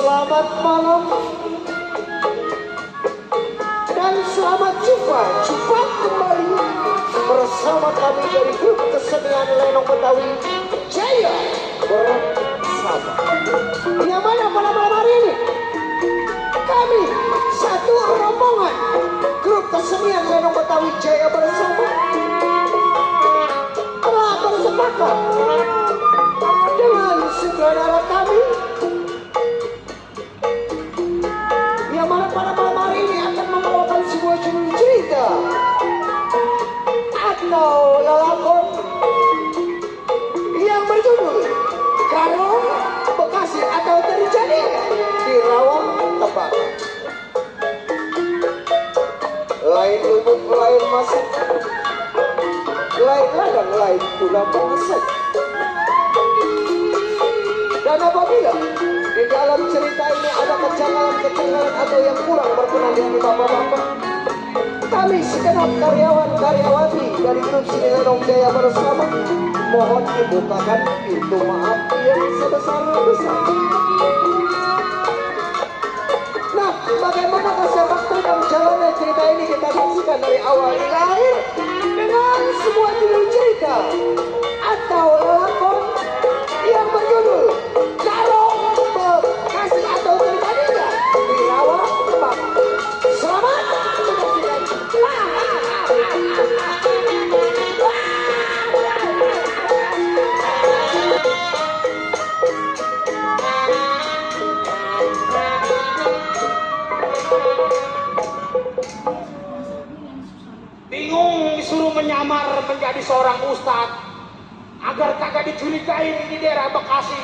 Selamat malam dan selamat jumpa kembali bersama kami dari grup kesenian Lenong Betawi Jaya bersama. Yang mana pada malam hari ini kami satu rombongan grup kesenian Lenong Betawi Jaya bersama telah bersepakat dengan saudara kami yang mana pada malam hari ini akan membawakan sebuah cerita atau lelakon yang berjudul Garong Bekasi atau terjadi di Rawang Tebak. Lain lubuk, lain masuk, lain ladang, lain pula pengesek. Dan apabila di dalam cerita ini ada kejanggalan-kejanggalan atau yang kurang berkenan di hati bapak-bapak, kami segenap karyawan-karyawati dari grup seni Lenong Jaya bersama mohon dibukakan pintu maaf yang sebesar-besarnya. Nah, bagaimana sepak terjang jalannya cerita ini kita saksikan dari awal hingga akhir dengan sebuah judul cerita atau lelakon yang berjudul Garong Bekasi atau terjadinya di Rawang Tebak. Selamat menyaksikan. Bingung disuruh menyamar menjadi seorang ustadz agar kagak dicurigain di daerah Bekasi.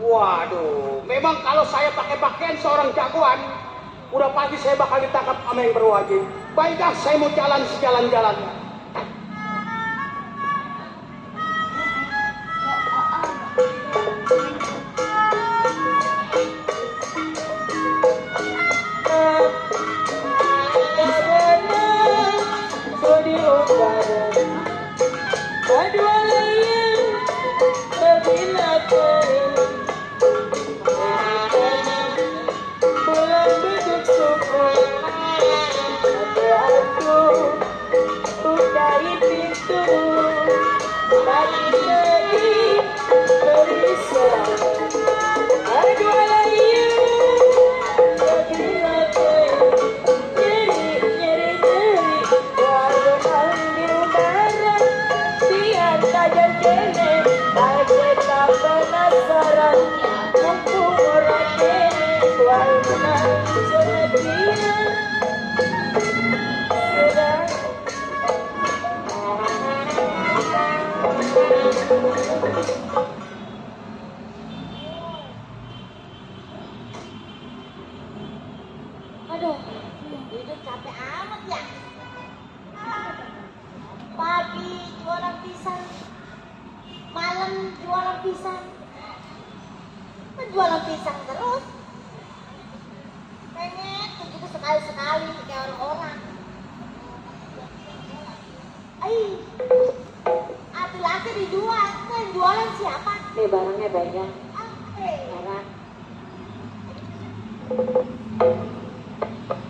Waduh, memang kalau saya pakai pakaian seorang jagoan, udah pasti saya bakal ditangkap sama yang berwajib. Baiklah, saya mau jalan sejalan-jalannya. Aduh, hidup capek amat ya. Pagi jualan pisang, malam jualan pisang, jualan pisang terus. Pengen juga sekali-sekali kayak orang-orang. Laki-laki dijual, kan jualan siapa? Nih barangnya banyak. Barang.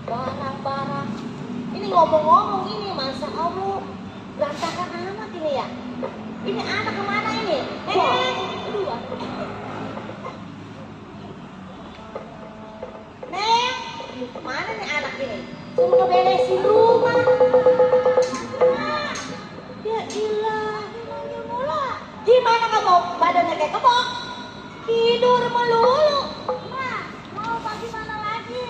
Barang-barang. Ini ngomong-ngomong ini masa Allah berantakan amat ini ya. Ini anak kemana ini? Aduh. Neng, kemana nih anak ini? Suruh ngeberesin rumah. Ya ilah, gimana kamu badannya kayak kebok? Tidur melulu. Ma, mau bagaimana lagi?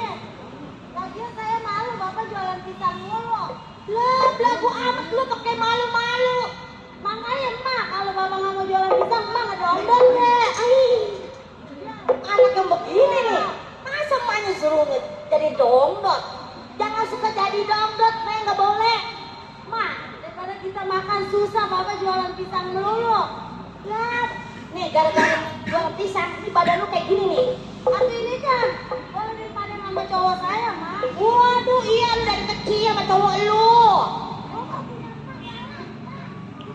Lagian saya malu, bapak jualan pisang mulu. Lah, belagu amat lu pakai malu-malu. Makanya mak, kalau bapak nggak mau jualan pisang, mak ngedondol deh. Anak yang begini nih, masa emaknya suruh jadi dongdot? Jangan suka jadi dongdot, nih nggak boleh. Mak, daripada kita makan susah, bapak jualan pisang melulu. Lah, nih gara-gara jualan pisang, ini badan lu kayak gini nih. Atau ini kan, boleh daripada sama cowok saya, Mak. Waduh, iya lu dari kecil sama cowok lu.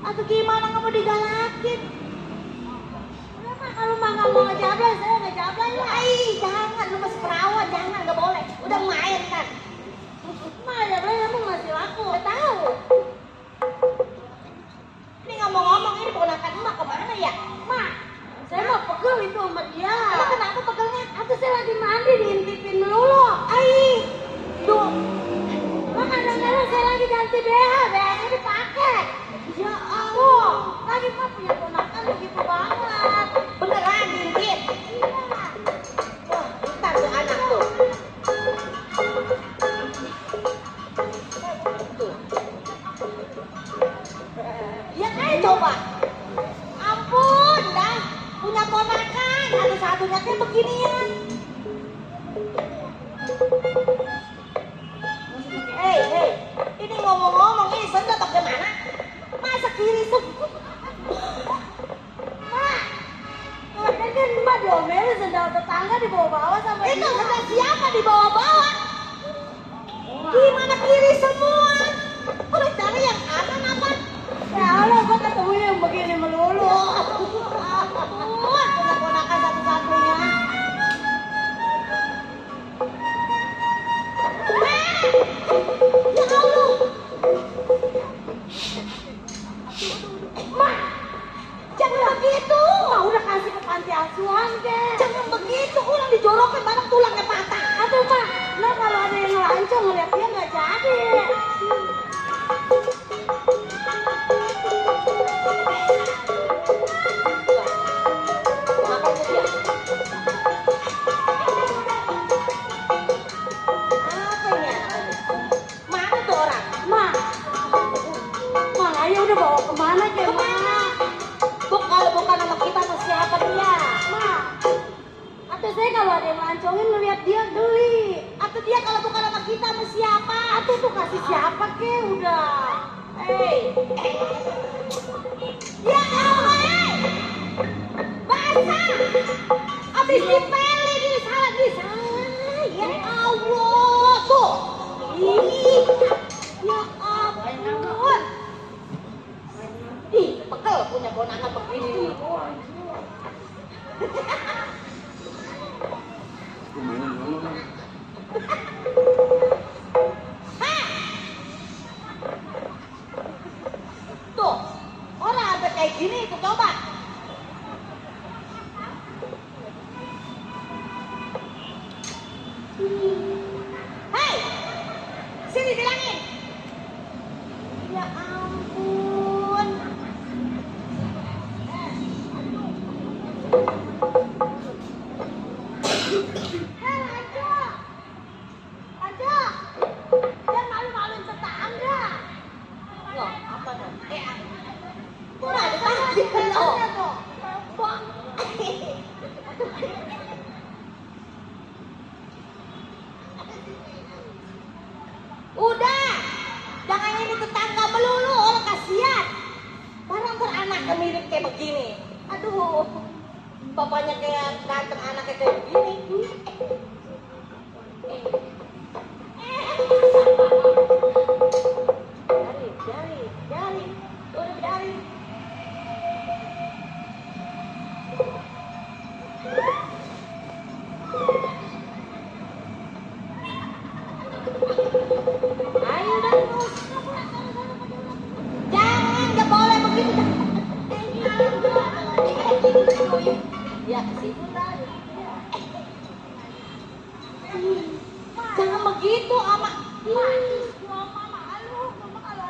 Atau gimana nggak mau digalakin? Udah Mak, kalau Mak nggak mau ngejablay, saya ngejablay lah. Jangan, pegel itu sama dia. Emang kenapa pegelnya? Atau saya lagi mandi diintipin melulu. Ai, duh. Mak kadang-kadang saya lagi ganti BH, BH-nya dipakai. Ya Allah, lagi mah punya ponakan begitu banget. Beneran diintip? Iya. Wah, bentar tuh anak tuh. Ya kayak coba. Ampun, dah punya ponakan satu-satunya kayak beginian. Hei, ini ngomong-ngomong ini sendok bagaimana? Masa kiri semua? Mak, kan Mbak diomelin sendal tetangga dibawa-bawa sama dia. Itu sendal siapa dibawa-bawa? Gimana kiri semua? Udah cari yang kanan apa? Ya Allah, gua ketemu yang begini melulu. Ponakan satu-satunya. Ya Allah. Mak, jangan begitu. Mak udah kasih ke panti asuhan deh. Jangan begitu, ulang dijorokin barang tulangnya patah. Aduh Mak, nah kalau ada yang ngelancong ngeliat dia nggak jadi. Kalau ada yang lancongin ngeliat dia geli. Atau dia kalau bukan sama kita sama siapa? Atau tuh kasih siapa ke udah. Ya Allah, basah. Abis dipeli di salah. Ya Allah, tuh. Ih, ya ampun. Ih, pegel punya ponakan begini. Tuh, orang ada kayak gini tuh coba. Hei, sini bilangin. Ya ampun. Udah, jangan ini tetangga melulu, orang kasihan. Barang beranaknya mirip kayak begini. Aduh, bapaknya kayak ganteng, anaknya kayak begini. Jari, udah jari. Ayo terus. Jangan, nggak boleh begitu. Ya, situ tadi. Jangan begitu, ama.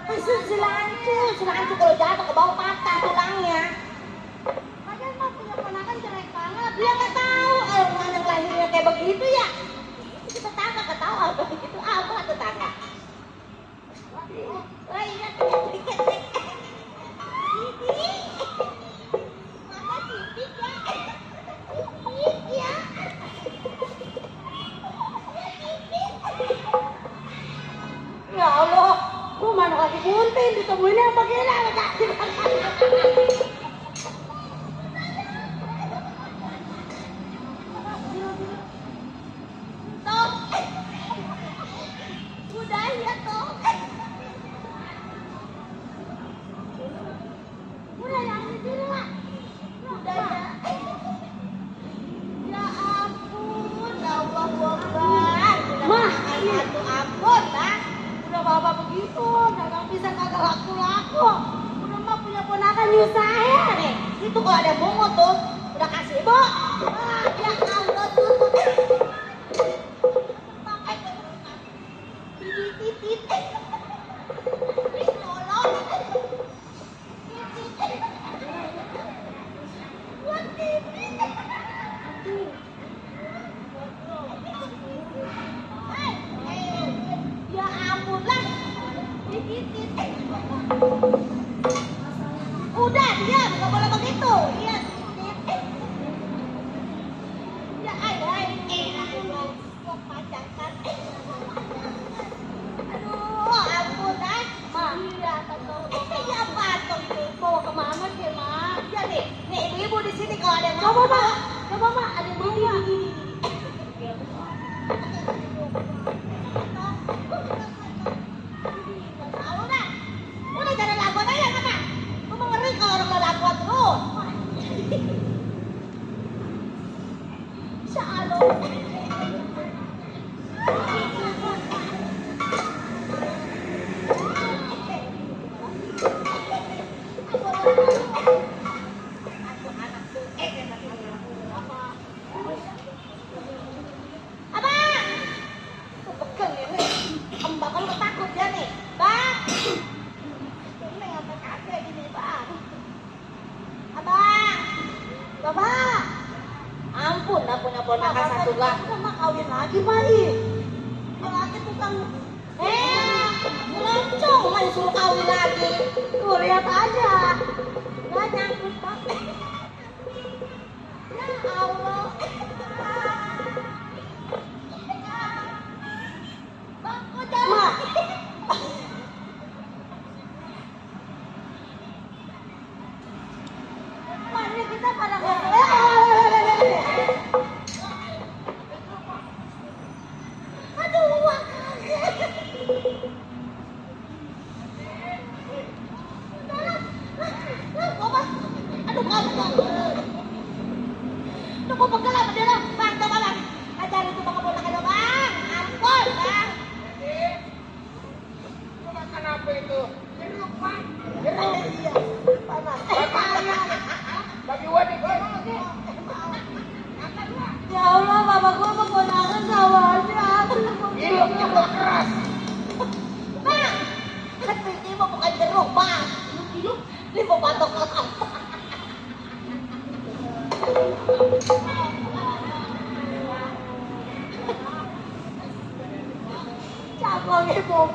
Masuk selancu kalau jatuh ke bawah patah tulangnya. Padahal mah punya ponakan jelek banget. Dia nggak tahu orang yang lahirnya kayak begitu ya. Kita tetangga ketawa begitu apa tetangga. Wah iya dikit. Mama cipik ya. Cipik ya. Ya Allah, gua mana lagi bunting ditemuin yang begini Tom, udah ya Tom. Udah yang di sini lah. Udah ya. Ya ampun, Allah Akbar. Mah, itu ampun, nah. Udah bapak begitu, dagang pisang kagak laku-laku. Udah mah punya ponakan nyusahin. Nih, itu kalau ada bungut tuh, udah kasih Ibu. Ya Allah tutup. Titit. Tolong. Ya ampun lah. Udah diam, nggak boleh begitu. Iya. Ya kok pacakan. Aduh, ampun dah. Ma, iya betul. Ya patung itu bawa kemana sih, Ma? Ya nih ibu-ibu di sini kalau ada yang mau. Coba, Ma, ada yang mau nggak? Udah jangan lakukan aja, Mama. Mama ngeri kalau orang udah lakukan terus. Shalom. Ponakan satu lah. Mama kawin lagi, Mai. Lagi tukang ngelancong, Mai suruh kawin lagi. Tuh lihat aja. Gak nyangkut, Pak. Ya Allah. Bang, kok jalan? Ma, ini kita pada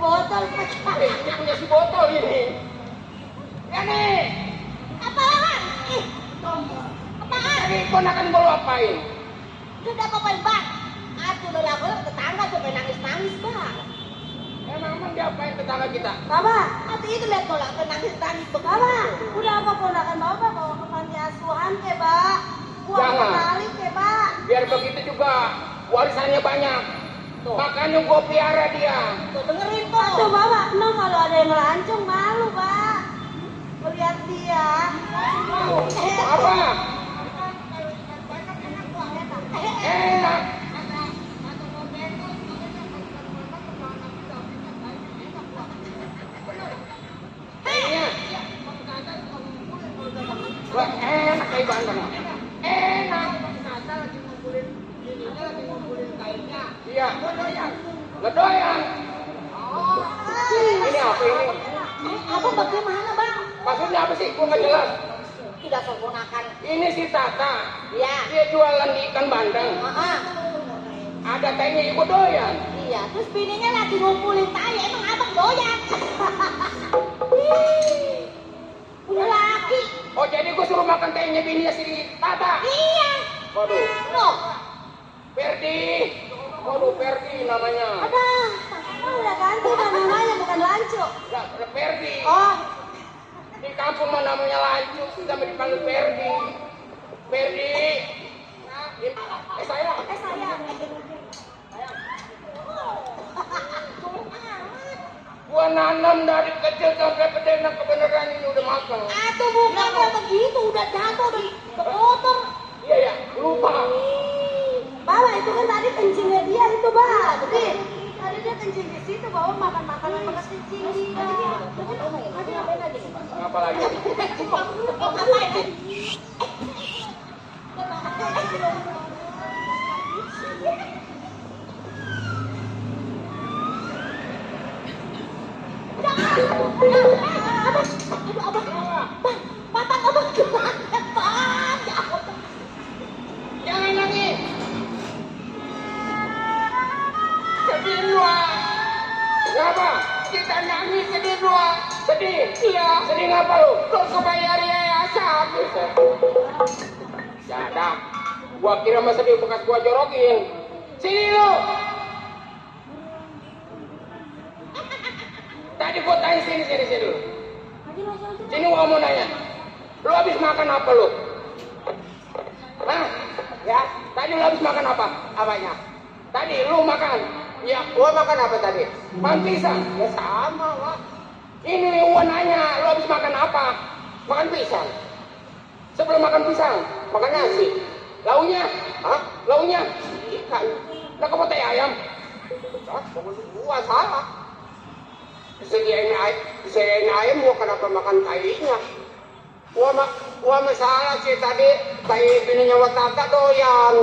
botol pecah. Ini punya si botol ini. Ya nih. Apaan? Apaan? Ini ponakan mau apain? Sudah apa-apain, Bang? Aku udah lakukan tetangga sampai nangis-nangis, Bang. Emang diapain tetangga kita? Bapak, hati itu lihat tolak nangis-nangis. Bapak, udah apa ponakan Bapak bawa ke panti asuhan ke, Pak? Buang kali ke, Pak. Biar begitu juga warisannya banyak. Tuh. Makanya gua piara dia. Tuh dengerin tuh. Tuh Bapak, kalau ada yang ngelancong malu, Pak. Melihat dia. Apa? Enak. Wah, enak kayak bandeng. Enak. Iya. Ngedoyan. Ini apa ini? Apa bagaimana, Bang? Maksudnya apa sih? Gua nggak jelas. Tidak sempurnakan. Ini si Tata. Iya. Dia jualan di ikan bandeng. Ada tehnya ibu doyan. Iya. Terus bininya lagi ngumpulin tai. Emang abang doyan? Punya laki. Oh jadi gua suruh makan tehnya bininya si Tata. Iya. Waduh. Loh. Ferdi. Waduh Ferdi namanya. Ada. Udah ganti namanya bukan Lanco. Enggak, Ferdi. Oh. Di kampung mah namanya Lancu, kita dipanggil Ferdi. Ferdi. Saya. Gua nanam dari kecil sampai gede, nah kebenaran ini udah makan. Atau bukannya begitu, udah jatuh, udah kotor. Iya ya, lupa. Bapak itu kan tadi kencingnya dia itu, Bang. Tadi dia kencing di situ, bawa makan makanan bekas kencing dia. Tadi ngapain lagi? Apa lagi? Ngapain? Jangan nangis. Sedih dua. Kenapa? Kita nangis sedih dua. Sedih? Iya. Sedih ngapa lu? Lu kebayar yayasan. Jadak. Gua kira mah sedih bekas gua jorokin. Sini lu. Tadi gua tanya sini dulu. Sini gua mau nanya. Lu habis makan apa lu? Hah? Ya, tadi lu habis makan apa? Apanya? Tadi lu makan. Ya, gua makan apa tadi? Pisang. Ya sama, Wak. Ini gua nanya, lu habis makan apa? Makan pisang. Sebelum makan pisang, makan nasi. Launya? Hah? Launya? Ikan. Lah kamu teh ayam? Hah? Gua salah. Disediain ayam, gua kenapa makan tainya? Gua masalah sih tadi, tai bininya Wataka doyan.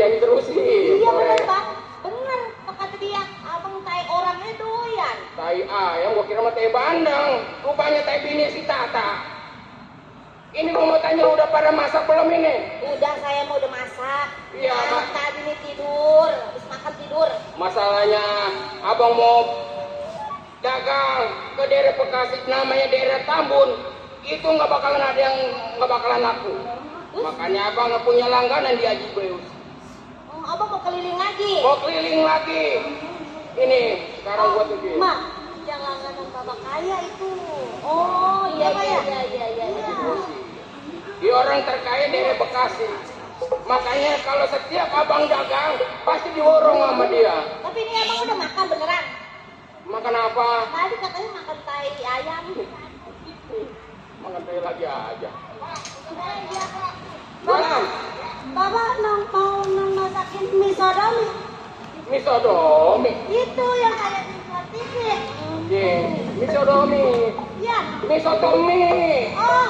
Jadi terusin. Iya bener Bang, bener kata dia, abang tai orangnya doyan. Tai ayam, gua kira mah tai bandeng. Rupanya tai bini si Tata. Ini gua mau tanya, udah pada masak belum ini? Udah, saya mau udah masak. Iya, Mak. Tadi nih tidur, habis makan tidur. Masalahnya, abang mau dagang ke daerah Bekasi, namanya daerah Tambun. Itu nggak bakalan ada yang nggak bakalan laku. Makanya abang nggak punya langganan di Haji Breus. Oh, abang mau keliling lagi? Mau keliling lagi. Ini sekarang gua tujuin. Mak, yang langganan bapak kaya itu. Oh iya iya. Di orang terkaya daerah Bekasi. Makanya kalau setiap abang dagang pasti diborong sama dia. Tapi ini abang udah makan beneran? Makan apa? Tadi katanya makan tai ayam. Makan tai lagi aja. Iya. Jualan. Bapak mau masakin mie sodomi. Mie sodomi. Itu yang kayak di TV. Mie sodomi. Iya. Mie sotomi. Oh,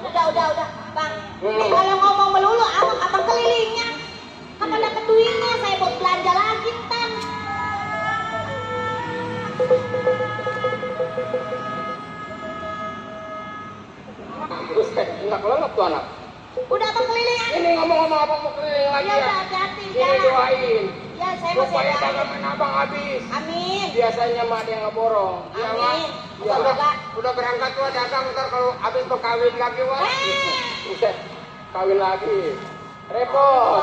udah, Bang. Ini kalau ngomong melulu, abang kelilingnya. Kapan dapat duitnya? Saya buat belanja lagi, Tan. Terus enak banget tuh anak. Udah abang keliling aja. Ini ngomong-ngomong abang mau keliling lagi Ya ya. udah, hati-hati, Ini jalan. doain. Ya, saya masih Supaya doain. dagangan abang habis. Amin. Biasanya mah ada yang ngeborong. Iya, Wak. Amin. Ya, Semoga. udah berangkat tuh dagang, ntar kalau habis mau kawin lagi, Wak. Buset, kawin lagi. Repot.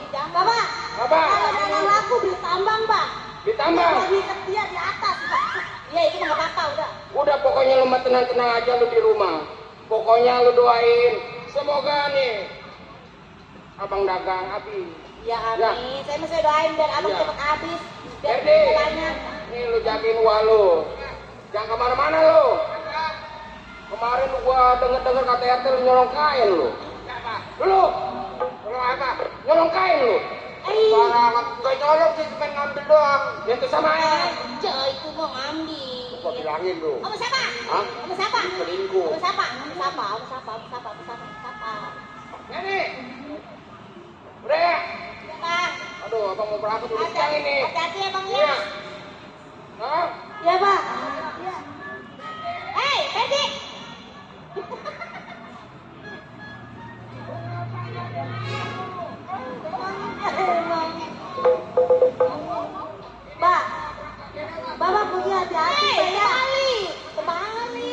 Bapak. Bapak. Kalau dagang laku beli tambang, Pak. Ditambang. Lebih setia di atas, Pak. Iya, itu nggak apa-apa, udah. Udah pokoknya lu mah tenang-tenang aja lu di rumah. Pokoknya lu doain. Semoga nih abang dagang habis. Ya, amin. Saya masih doain biar abang Ya. cepat habis. Biar Erdi, banyak. nih lu jagain gua lu. Jangan kemana-mana lu. Kemarin gua denger kata RT lu nyolong kain lu. Lu? Nyolong apa? Nyolong kain lu. Barangan gak nyolong sih, cuma ngambil doang. Ya itu sama ya. Aja itu mau ngambil. Gua bilangin lu. Sama siapa? Hah? Sama siapa? Selingkuh. Sama siapa? Sama siapa? Ini. Udah ya? Ya, Bang. Aduh, abang mau berangkat dulu siang ini. Hati-hati ya, Bang ya. Iya. Hah? Ya, Bang. Ya. Hei, Pedi. Mbak, Bapak punya hati-hati, Mbak ya. Kembali.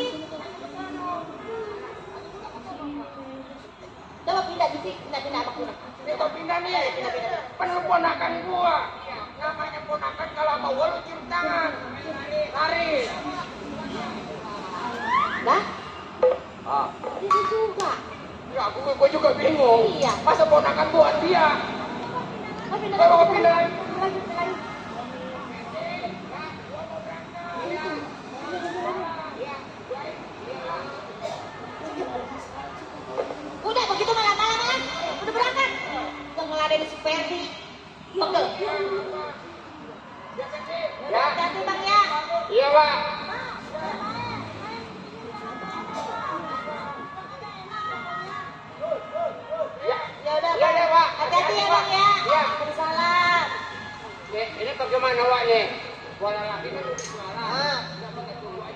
Coba pindah Abang pindah. Itu pindah nih. Ponakan gua. Namanya ponakan kalau sama gua lu cium tangan. Lari. Lah, Ah. itu juga. Ya, gua juga bingung. Iya. Masa ponakan gua dia? Gua pindah lagi. Udah begitu malah. Udah berangkat. Udah ngeladenin si Ferdi. Pegel. Ya. Hati-hati Bang ya. Iya, Pak. Ya. Ya udah. Iya, iya, Pak. Hati-hati ya, Bang ya. Iya. Salam. Ini bagaimana, Wak nih? Bola lagi kan suara. Ah.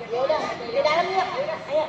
Ya udah, di dalam yuk. Ayo.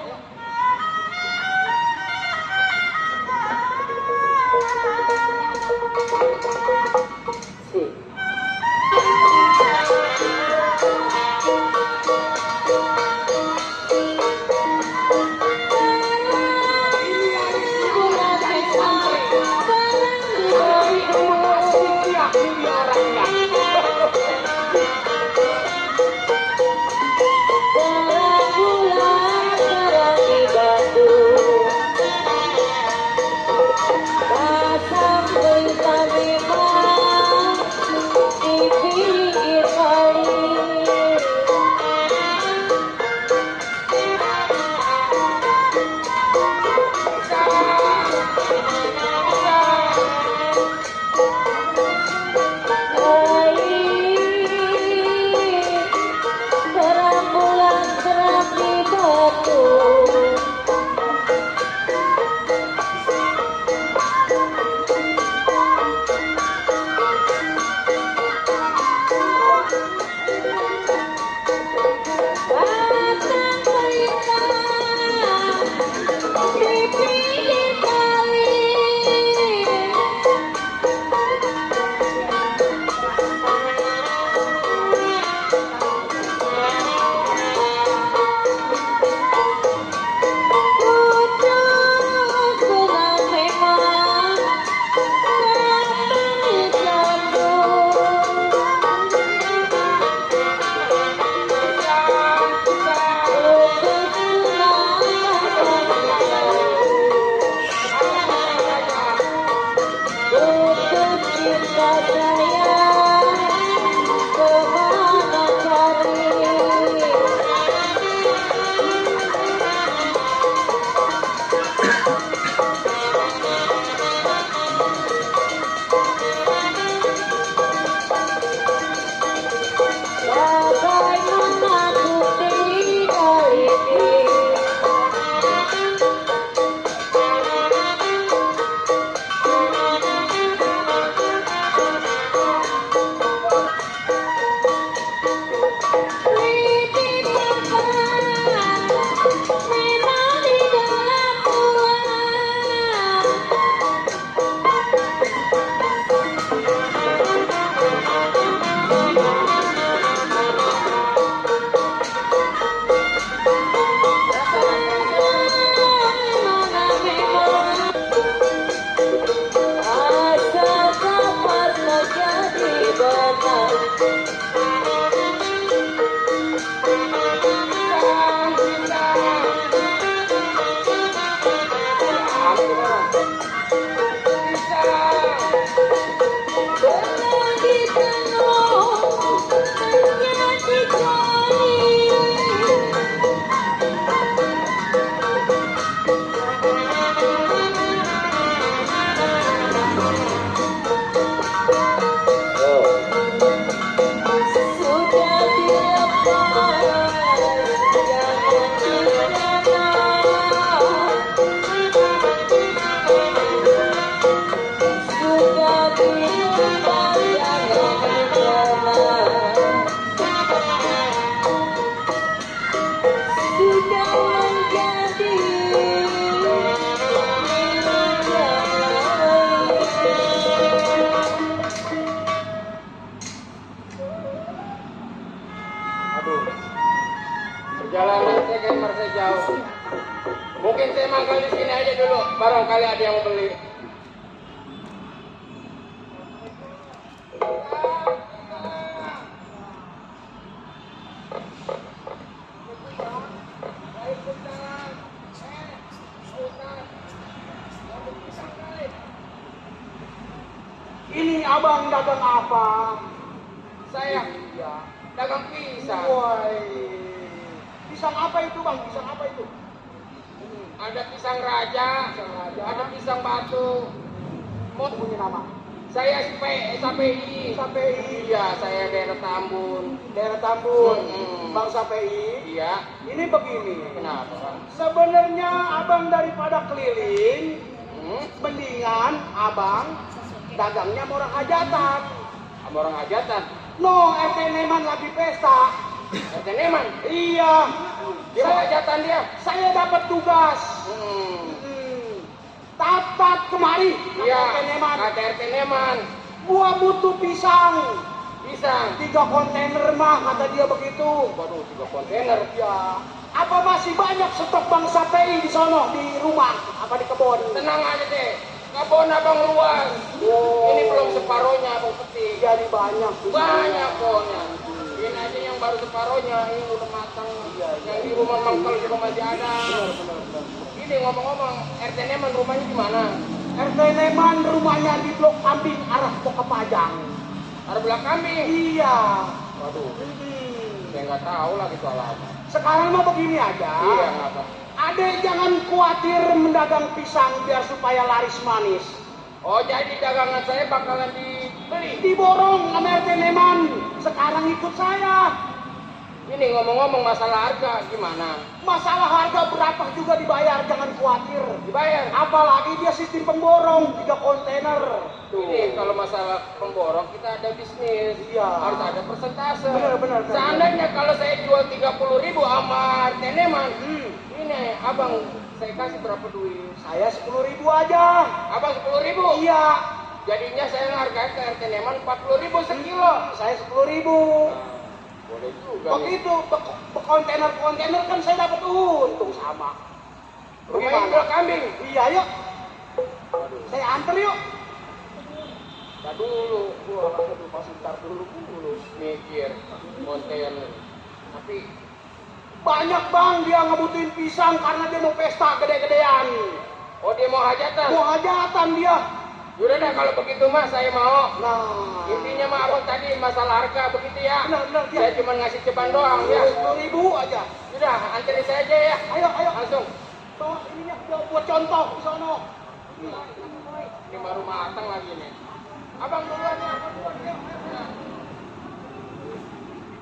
Perjalanan saya kan merasa jauh. Mungkin saya mangkal di sini aja dulu, barangkali ada yang mau beli. Ini abang dagang apa? Saya dagang pisang. Woi. Pisang apa itu bang? Pisang apa itu? Ada pisang raja, ada pisang batu. Mau punya nama? Saya SAPI. SAPI. Iya, saya daerah Tambun. Daerah Tambun. Hmm. Bang SAPI. Iya. Ini begini. Kenapa, Bang? Sebenarnya abang daripada keliling, Mendingan abang dagangnya sama orang hajatan. Sama orang hajatan. No, RT Neman lagi pesta. RT Neman? Iya. Dia mau hajatan dia? Saya dapat tugas. Tatat kemari. Iya, RT Neman. kata RT Neman. Gua butuh pisang. Pisang. 3 kontainer mah, kata dia begitu. Waduh, 3 kontainer. Ya. Apa masih banyak stok bangsa PI di sono, di rumah, apa di kebun? Tenang aja deh. Kebun abang luas. Ini belum separohnya abang petik. Jadi banyak. Banyak pohonnya. Ini aja yang baru separohnya. Ini udah matang. Yang di rumah mangkal juga masih ada. Ini ngomong-ngomong, RT Neman rumahnya di mana? RT Neman rumahnya di Blok Kambing arah Poka Pajang. Ada belah kambing. Iya. Waduh, saya nggak tahu lagi soal apa. Sekarang mah begini aja. Iya, ngapa? Adek jangan khawatir mendagang pisang biar supaya laris manis. Oh, jadi dagangan saya bakalan dibeli. Diborong sama RT Neman. Sekarang ikut saya. Ini ngomong-ngomong masalah harga gimana? Masalah harga berapa juga dibayar, jangan khawatir. Dibayar? Apalagi dia sistem pemborong 3 kontainer. Ini kalau masalah pemborong kita ada bisnis. Iya. Harus ada persentase. Benar. Seandainya kalau saya jual 30.000 sama RT Neman, ini abang saya kasih berapa duit? Saya 10.000 aja. Abang 10.000? Iya. Jadinya saya ngehargain ke RT Neman 40.000 sekilo. Saya 10.000. Boleh juga. Begitu, kontainer kan saya dapat untung sama. Rumahnya jual kambing. Iya, yuk. Saya anter yuk. Ntar dulu, gua masih ntar dulu mikir kontainer. Tapi Banyak bang dia ngebutuhin pisang karena dia mau pesta gede-gedean. oh dia mau hajatan? Mau hajatan dia. Yaudah dah kalau begitu mah saya mau. Nah, Intinya mah abang tadi masalah harga begitu ya. benar dia. Saya cuma ngasih ceban doang ya. 10.000 aja. Sudah, anterin saya aja ya. Ayo. Langsung. Bawa ininya buat contoh di sono. Ini baru matang lagi nih. Abang duluan ya.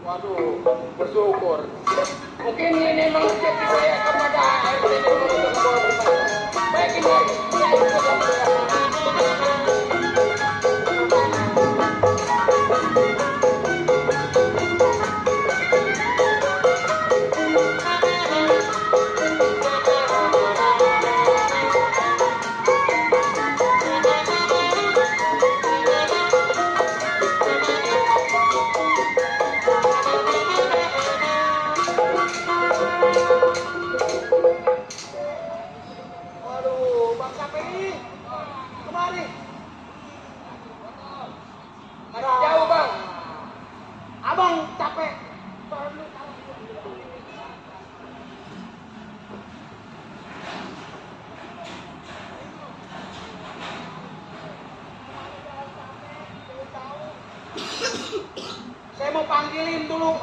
Waduh, bersyukur. Mungkin ini memang rezeki saya kepada RT Neman untuk membawa bersama. Baik ini. Waduh, Bang Sapi, kemari. Masih jauh bang. Abang capek. Saya mau panggilin dulu.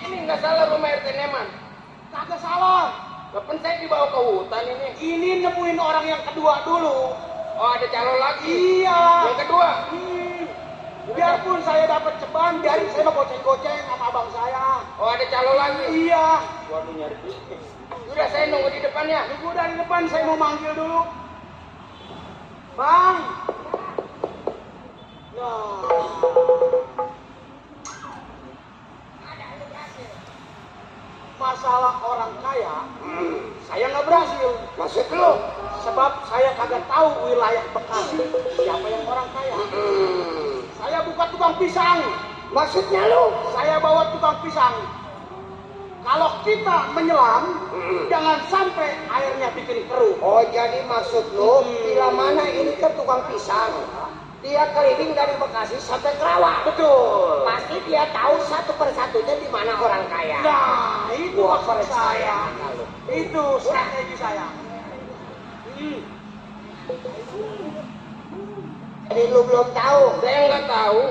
Ini nggak salah rumah RT Neman. Kagak salah. Kapan saya dibawa ke hutan ini? Ini nemuin orang yang kedua dulu. Oh ada calon lagi. Iya. Yang kedua. Biarpun saya dapat ceban, biarin saya mau goceng-goceng sama abang saya. Oh ada calon lagi. Iya. Waduh nyari bisnis. Udah saya nunggu di depan ya. Tunggu dari depan, saya mau manggil dulu. Bang. Nah. Masalah orang kaya, saya nggak berhasil. Maksud lu? Sebab saya kagak tahu wilayah Bekasi siapa yang orang kaya. Saya buka tukang pisang. Maksudnya lu? Saya bawa tukang pisang. Kalau kita menyelam, jangan sampai airnya bikin keruh. Oh jadi maksud lu bila mana ini ke tukang pisang? Dia keliling dari Bekasi sampai Kerawang. Betul. Pasti dia tahu satu persatunya di mana orang kaya. Nah, itu Gua maksud saya. percaya kalau. Itu strategi saya. Jadi lu belum tahu? Saya nggak tahu.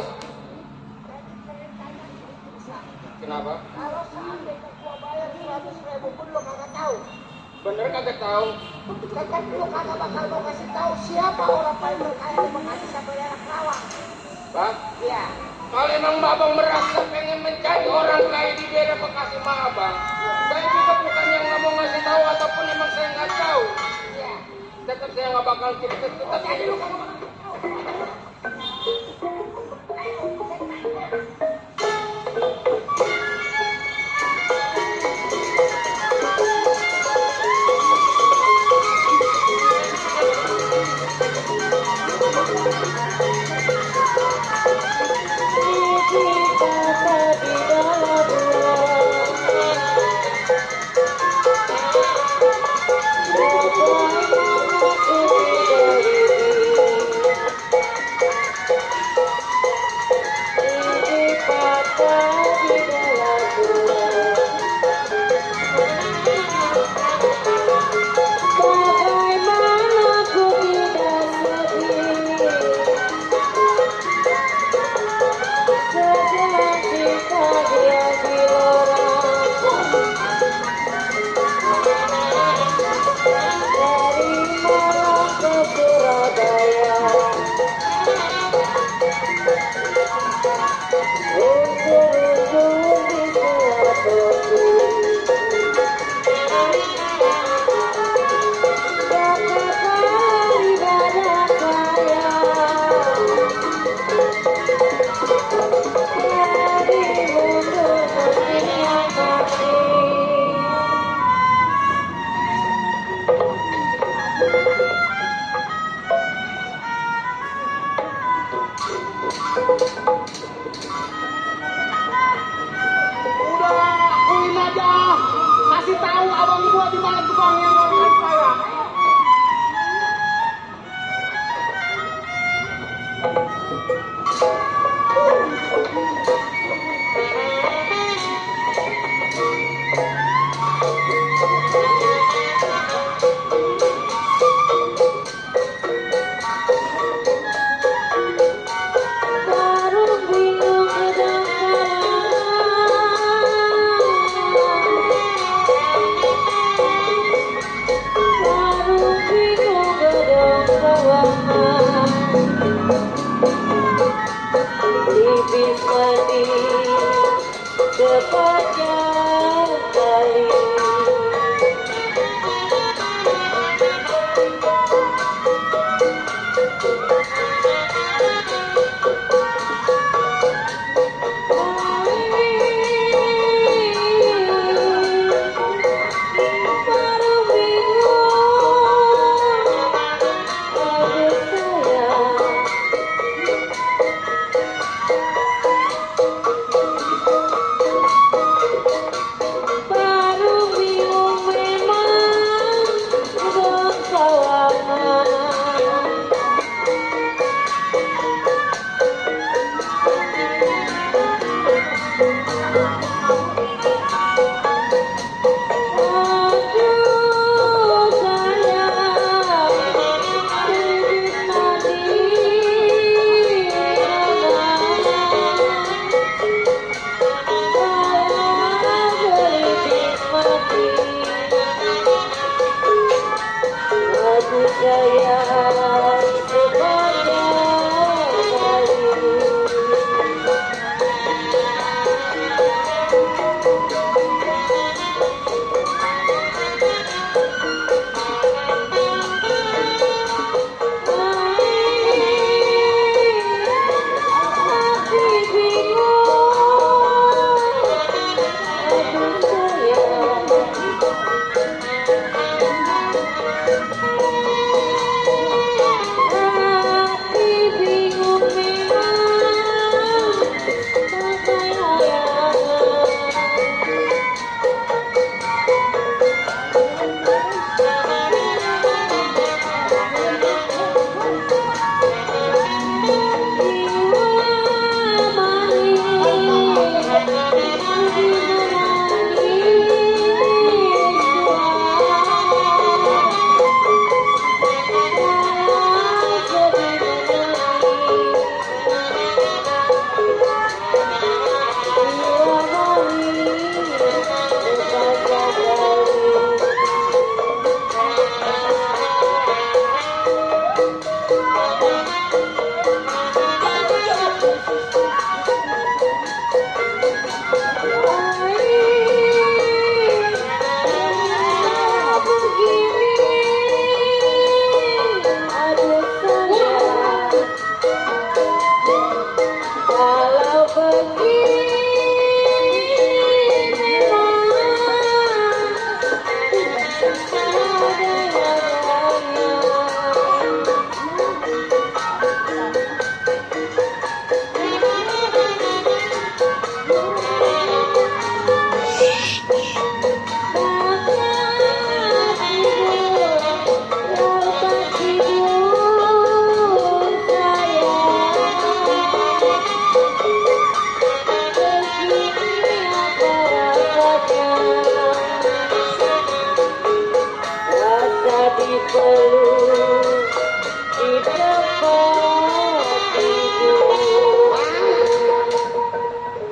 Kenapa? Kalau seandainya gua bayar 100.000 pun lo kagak tahu. Bener kagak tahu? Tetap lo kagak bakal mau kasih tahu siapa orang paling berkaya di Bekasi sampai daerah Kerawang. Bang, Iya. kalau emang abang merasa pengen mencari orang kaya di daerah Bekasi mah abang, saya juga bukan yang nggak mau ngasih tahu ataupun emang saya nggak tahu. Ya, tetap saya nggak bakal cerita. Tetap aja lu kalau kasih tahu abang gua di mana tukang yang ngomongin saya.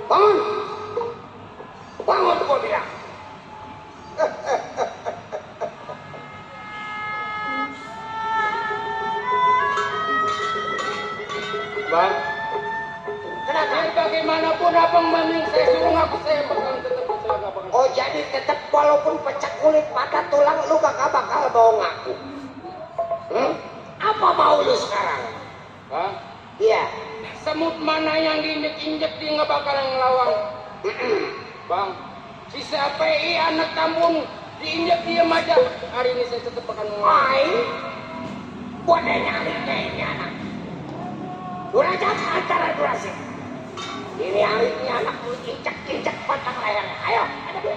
Bangun! Bangun gua bilang! Bang, kenapa? Bagaimanapun abang Maming saya suruh ngaku saya bakal tetap saya bakal. Oh jadi tetap walaupun pecah kulit patah tulang lu gak bakal mau ngaku? Apa mau lu sekarang? Hah? Iya. Semut mana yang diinjek-injek dia nggak bakal ngelawang. Bang, si CPI anak kampung diinjek diam aja. Hari ini saya tetap akan ngelawan. Buat nyari ini anak. Durajat antara durasi. Ini hari ini anak lu injek-injek batang leher. Ayo, ada gue.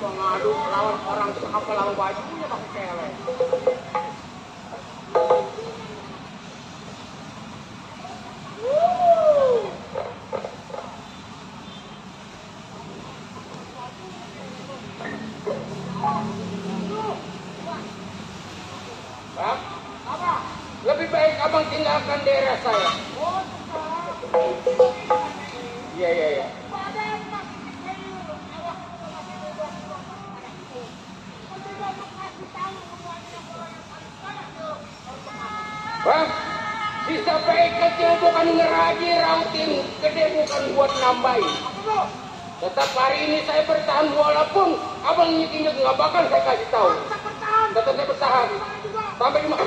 Ngadu lawan orang apa lawan bajunya pakai kelek. Bang, apa? Lebih baik abang tinggalkan daerah saya. Iya. Bang, bisa baik kecil bukan ngeraji rautin, gede bukan buat nambahin. Tetap hari ini saya bertahan walaupun abang nyik-nyik nggak bakal saya kasih tahu. Tetap saya bertahan. Sampai di mana?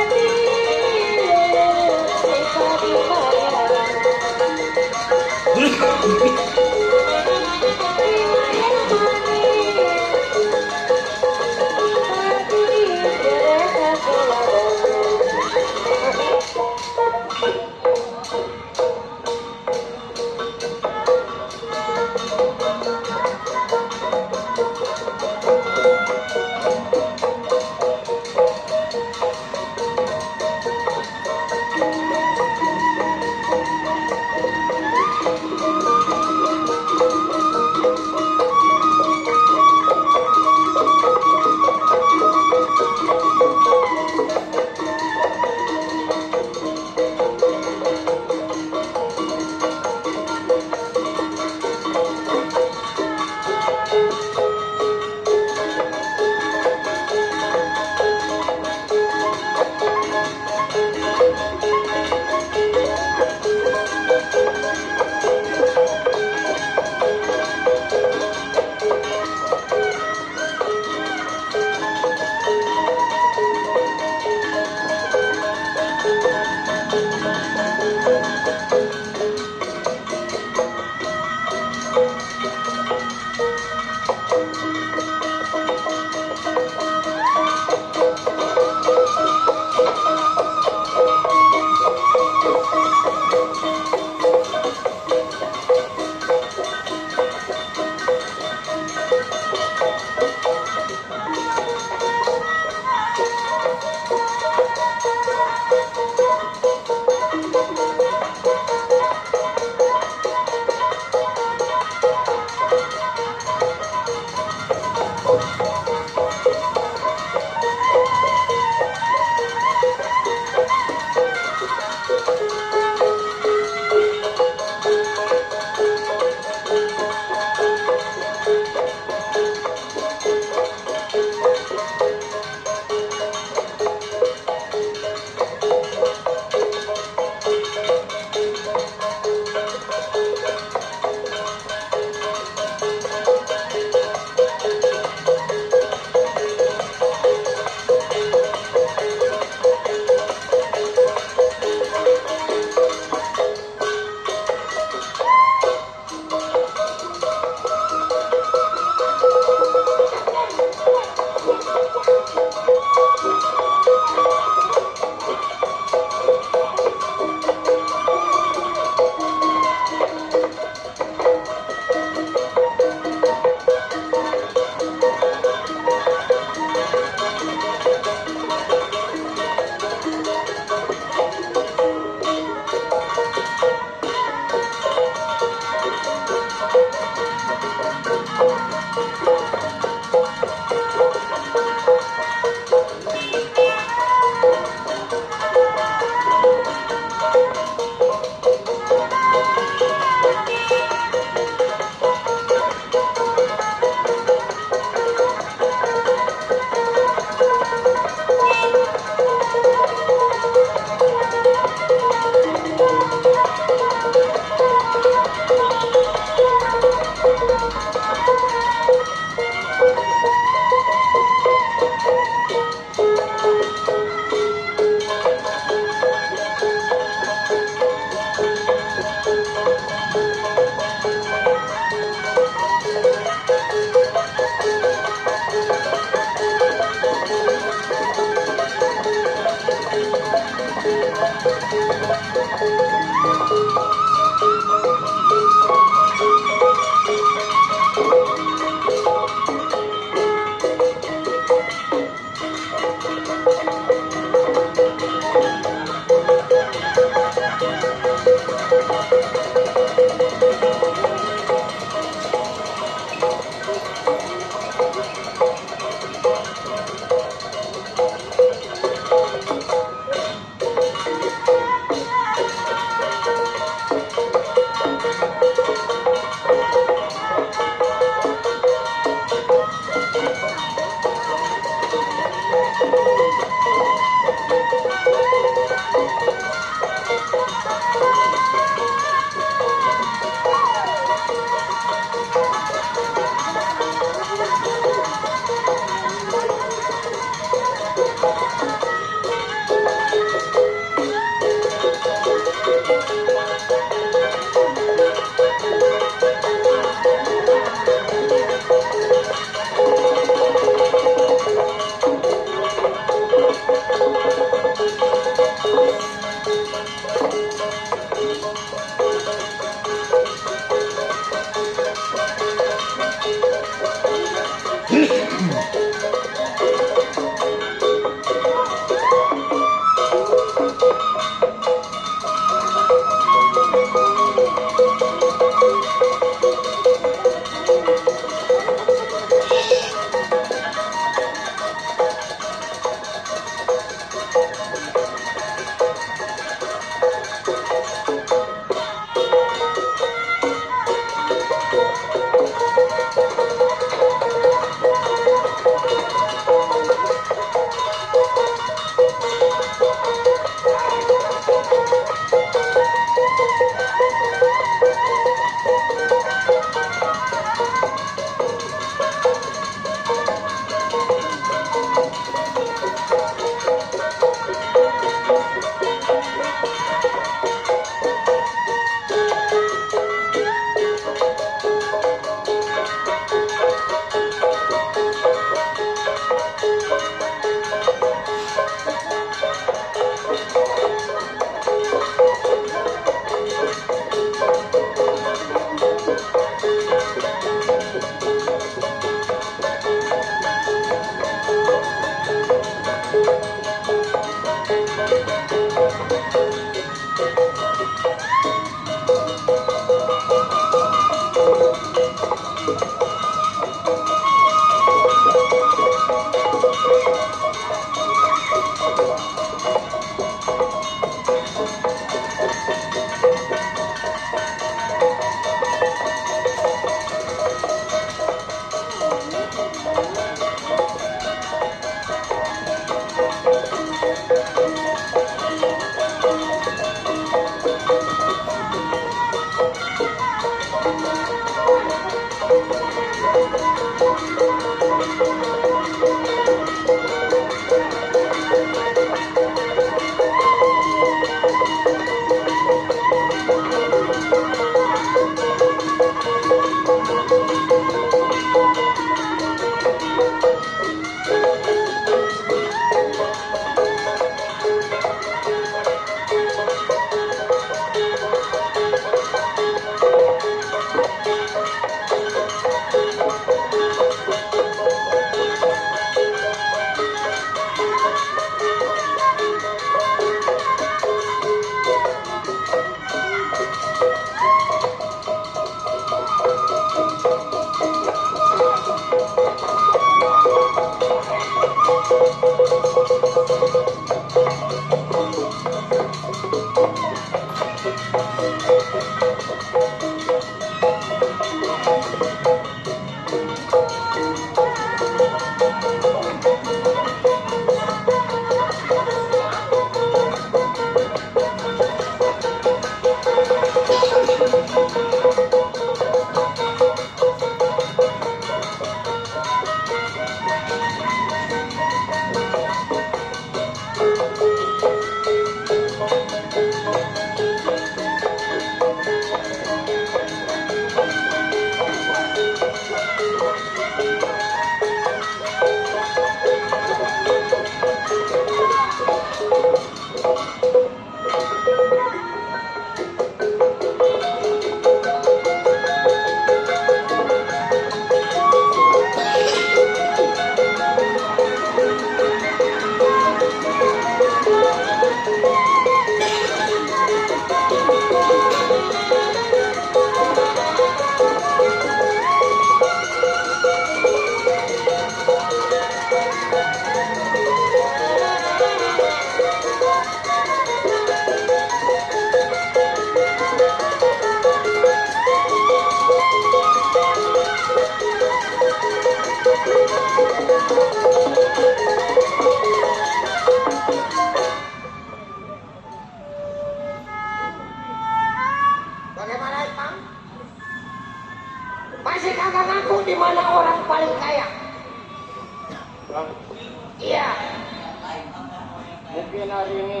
mungkin hari ini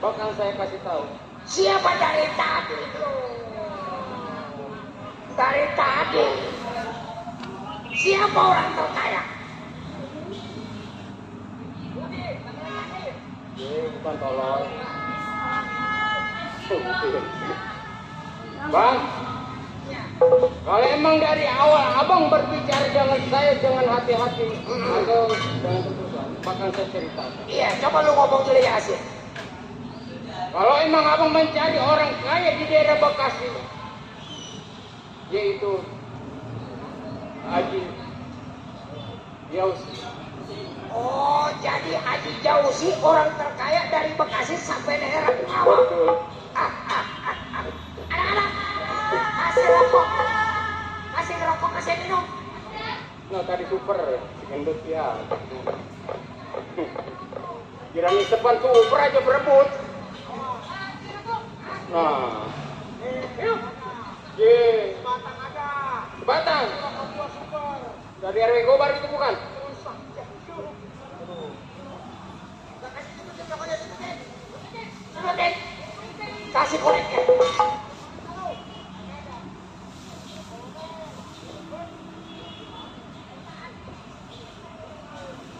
bakal saya kasih tahu. Siapa dari tadi? Dari tadi. Siapa orang terkaya? Bukan tolong. Bang, kalau emang dari awal abang berbicara dengan saya dengan hati-hati atau dengan keputusan, bakal saya ceritakan. Iya, coba lu ngomong dulu ya Asyik. Kalau emang abang mencari orang kaya di daerah Bekasi, yaitu Haji Yausi. Oh, jadi Haji Jausi orang terkaya dari Bekasi sampai daerah Karawang. Betul. Anak-anak, kasih rokok. Kasih rokok, kasih minum. Nah tadi super, si gendut ya. Kirani depan tuh super aja berebut. Nah, ye, Batang ada. Batang. Rokok gua super. Dari RW Gobar itu bukan? Kasih koreknya.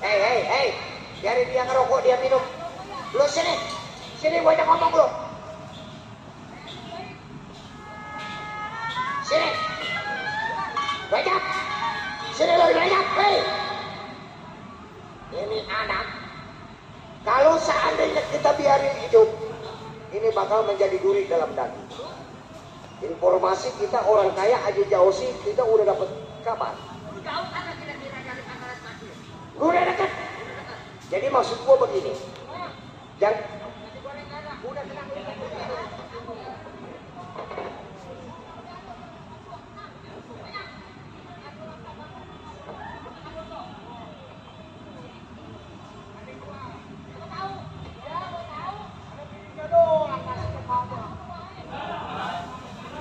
Hei, biarin dia ngerokok, dia minum. Lu sini, gue ajak ngomong lu. Sini, banyak. Sini lu banyak, hei. Ini anak, kalau seandainya kita biarin hidup, ini bakal menjadi duri dalam daging. Informasi kita orang kaya Haji Jausi, kita udah dapat kabar. Udah dekat. Jadi maksud gua begini. Jangan udah tenang.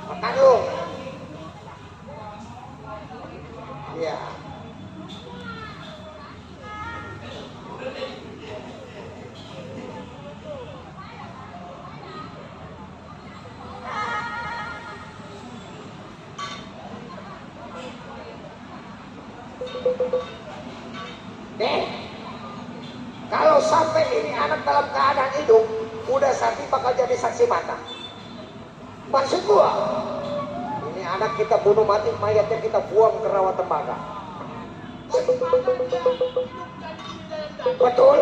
Makan lu. Iya. Kalau sampai ini anak dalam keadaan hidup, udah Sakti bakal jadi saksi mata. Maksud gua, ini anak kita bunuh mati, mayatnya kita buang ke rawa tembaga. Betul.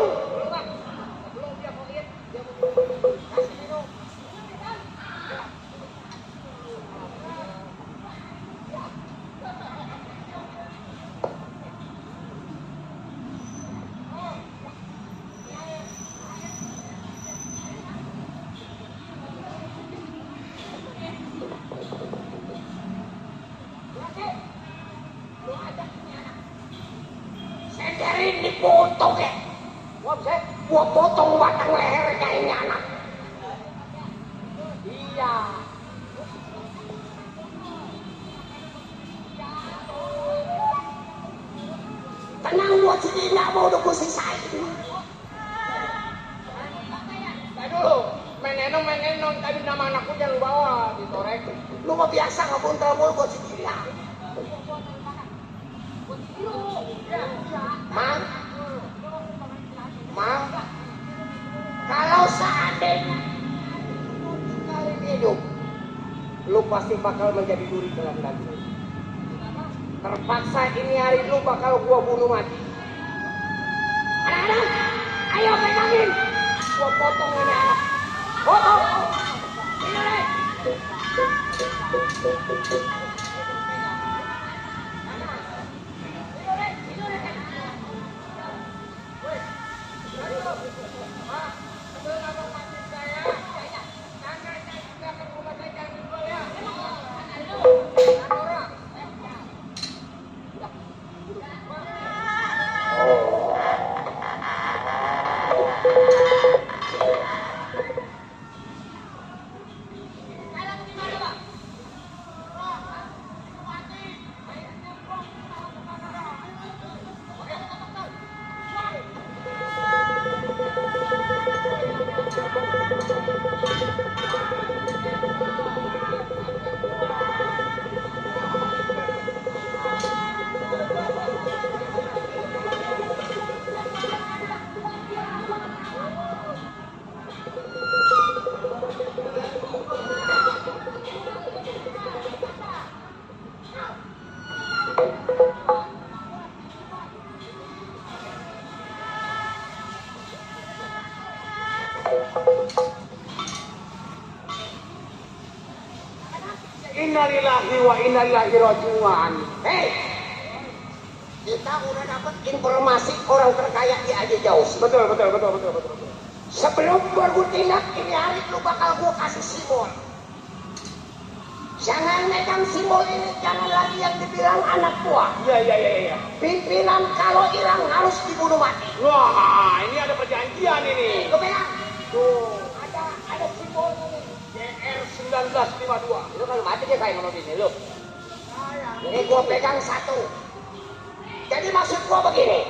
Senderin dipotong ya. Gua potong batang lehernya ini anak. Iya. Tenang buat sini, nggak mau nunggu sisain. dulu, main enong, tapi nama anakku jangan bawa, ditorek. Lu mah biasa nggak buntel mulu buat sendiri ya. Mang, kalau seandainya kali hidup, lu pasti bakal menjadi duri dalam daging. Terpaksa ini hari lu bakal gua bunuh mati. Anak-anak, ayo pegangin. Gua potong ini anak. Potong. Ini deh. Innalillahi wa inna ilaihi raji'un. Hei, kita udah dapat informasi orang terkaya di Aji Jauh. Betul. Sebelum bertindak ini hari lu bakal gua kasih simbol. Jangan megang simbol ini, jangan lagi yang dibilang anak buah. Iya. Pimpinan kalau hilang harus dibunuh mati. Wah, ini ada perjanjian ini. Lu pegang? Tuh, Ada simbol ini. GR 1952. Lu kalau mati dia kayak menurut ini lu. Ini gua pegang satu. Jadi maksud gua begini.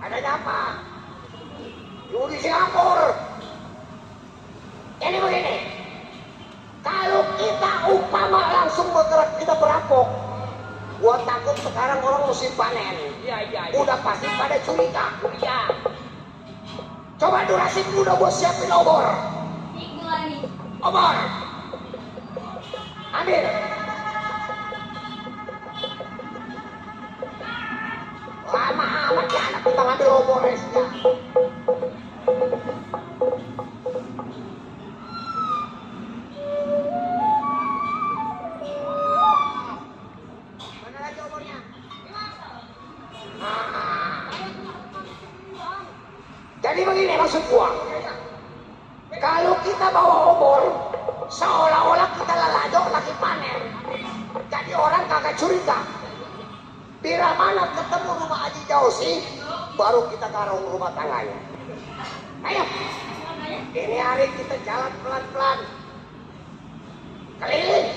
Adanya apa? Judi Singapura. Jadi begini. Kalau kita umpama langsung bergerak kita berampok, gua takut sekarang orang musim panen. Iya. Udah pasti pada curiga. Iya. Coba durasi udah gua siapin obor. Obor. Ambil. Lama amat ya anak kita ngambil obor resnya. Mana lagi obornya? Jadi begini maksud gua. Kalau kita bawa obor, seolah-olah kita lelado lagi panen. Jadi orang kagak curiga. Bila mana ketemu rumah Haji Jausi, baru kita garong rumah tangganya. Ayo, ini hari kita jalan pelan-pelan. Keliling.